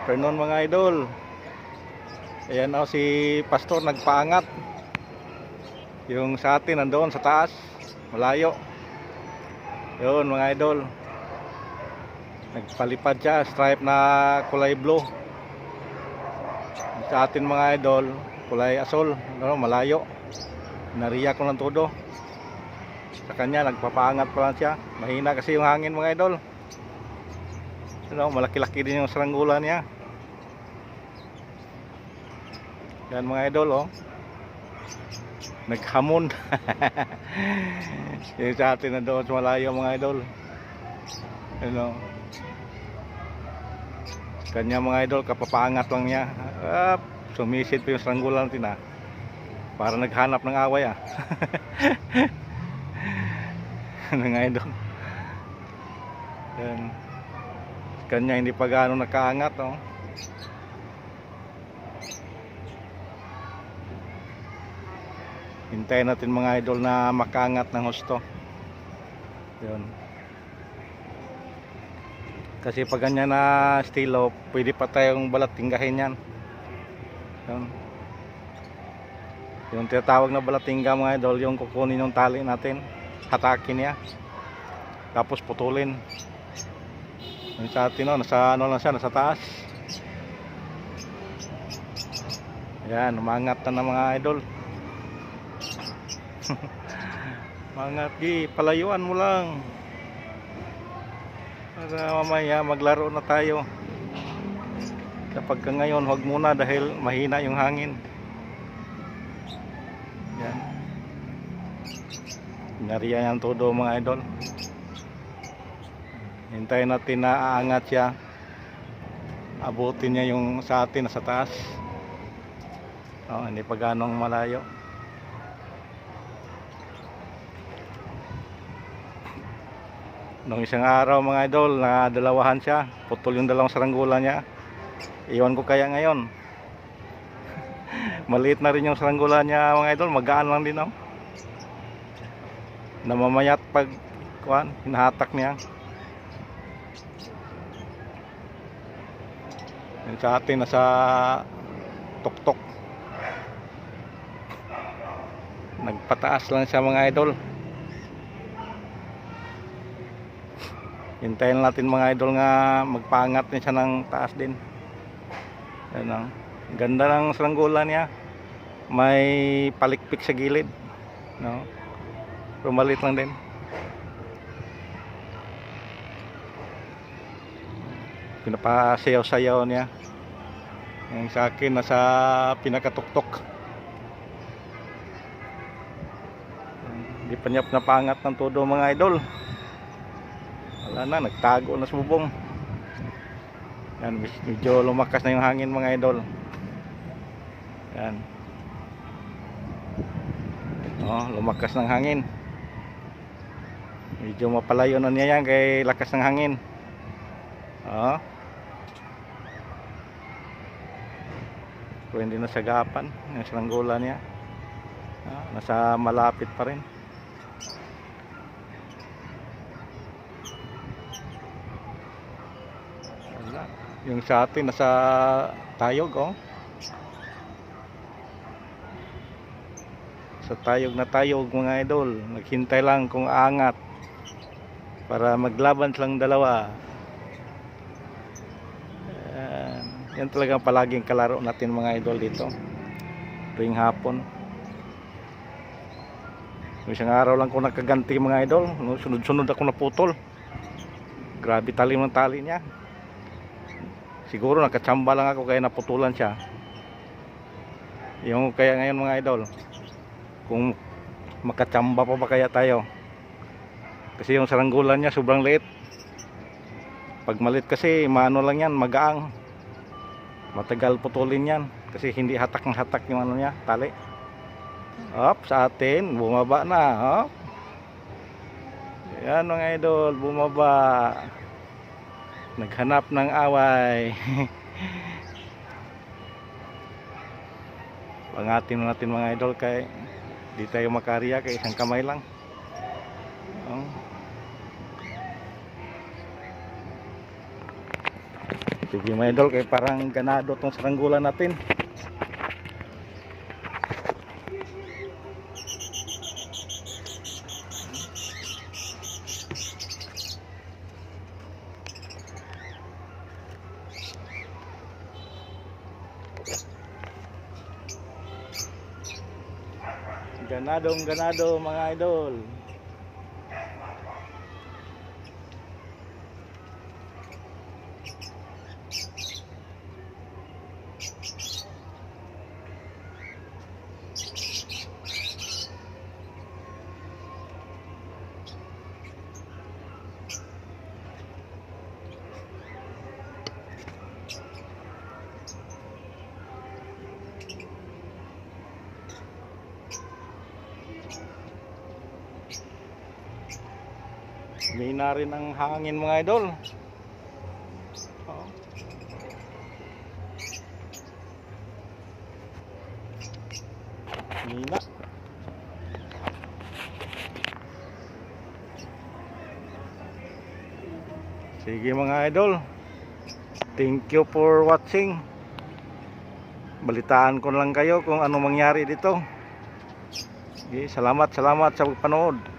Afternoon mga idol. Ayan o si Pastor nagpaangat. Yung sa atin nandoon sa taas, malayo. Yun mga idol. Nagpalipad siya, stripe na kulay blue. Sa atin mga idol, kulay asol, no, malayo. Nariya ko ng todo. Sa kanya nagpapaangat pa lang siya. Mahina kasi yung hangin mga idol. No, malaki-laki din yung saranggola niya. Yan mga idol oh. Naghamon. Yung sa atin na doon sa malayo mga idol. Ano? Kanya mga idol kapapaangat lang niya. Sumisid pa yung saranggola natin ah. Para naghanap ng away ah. Mga idol. Yan. Kanya hindi pa gaano nakaangat oh. Hintayin natin mga idol na makaangat ng husto. Yun. Kasi pag ganyan na estilo, pwede pa tayong balatinggahin yan. Yun. Yung tinatawag na balatingga mga idol, yung kukunin yung tali natin, hatakin niya, tapos putulin. Yung sa atin no, nasa ano lang siya, nasa taas. Ayan, umangat na ng mga idol. Mangat di, palayuan mo lang. Para mamaya maglaro na tayo. Kapag ka ngayon, huwag muna dahil mahina yung hangin. Yan. Nariyan yan todo mga idol. Hintayin natin na aangat siya. Abutin niya yung sa atin sa taas. Hindi pa ganong malayo. Nung isang araw mga idol, nadalawahan siya. Putol yung dalawang saranggola niya. Iwan ko kaya ngayon. Maliit na rin yung saranggola niya mga idol. Magaan lang din oh. Namamayat pag hinahatak niya. Yung sa atin nasa tuktok. Nagpataas lang siya mga idol. Hintayin natin mga idol nga magpaangat niya siya ng taas din. Ayan, ganda ng saranggola niya. May palikpik sa gilid, no? Pero maliit lang din. Pinapasayaw-sayaw niya. Yung sa akin nasa pinakatuktok. Hindi pa niya napangat ng todo mga idol. Wala na, nagtago na sa bubong. Yan, medyo lumakas na yung hangin mga idol. Yan. Oh, lumakas ng hangin. Medyo mapalayo na niya yan kay lakas ng hangin. Oh. Pero hindi na sagapan yung saranggola niya. Nasa malapit pa rin. Yung sa atin nasa tayog oh. Sa tayog na tayog mga idol. Naghintay lang kung aangat para maglaban silang dalawa. Yan talagang palaging kalaro natin mga idol dito tuwing hapon. Isang araw lang ko nakaganti mga idol. Sunod-sunod ako naputol. Grabe talim ng tali niya. Siguro nakachamba lang ako kaya naputulan siya. Yung kaya ngayon mga idol, kung makachamba pa ba kaya tayo? Kasi yung saranggola niya sobrang liit. Pag maliit kasi maano lang yan, magaang. Matagal putulin yan kasi hindi hatak ng hatak yung ano niya, tali. Up sa atin, bumaba na. Up. Yan mga idol, bumaba. Naghanap ng away. Pangatin natin mga idol kay di tayo makariya kay isang kamay lang. Sige mga idol, kay parang ganado tong saranggola natin. Ganado mga idol. May na rin ang hangin mga idol. Oh. Nina. Sige mga idol. Thank you for watching. Balitaan ko lang kayo kung ano mangyari dito. Sige, salamat sa pagpanood.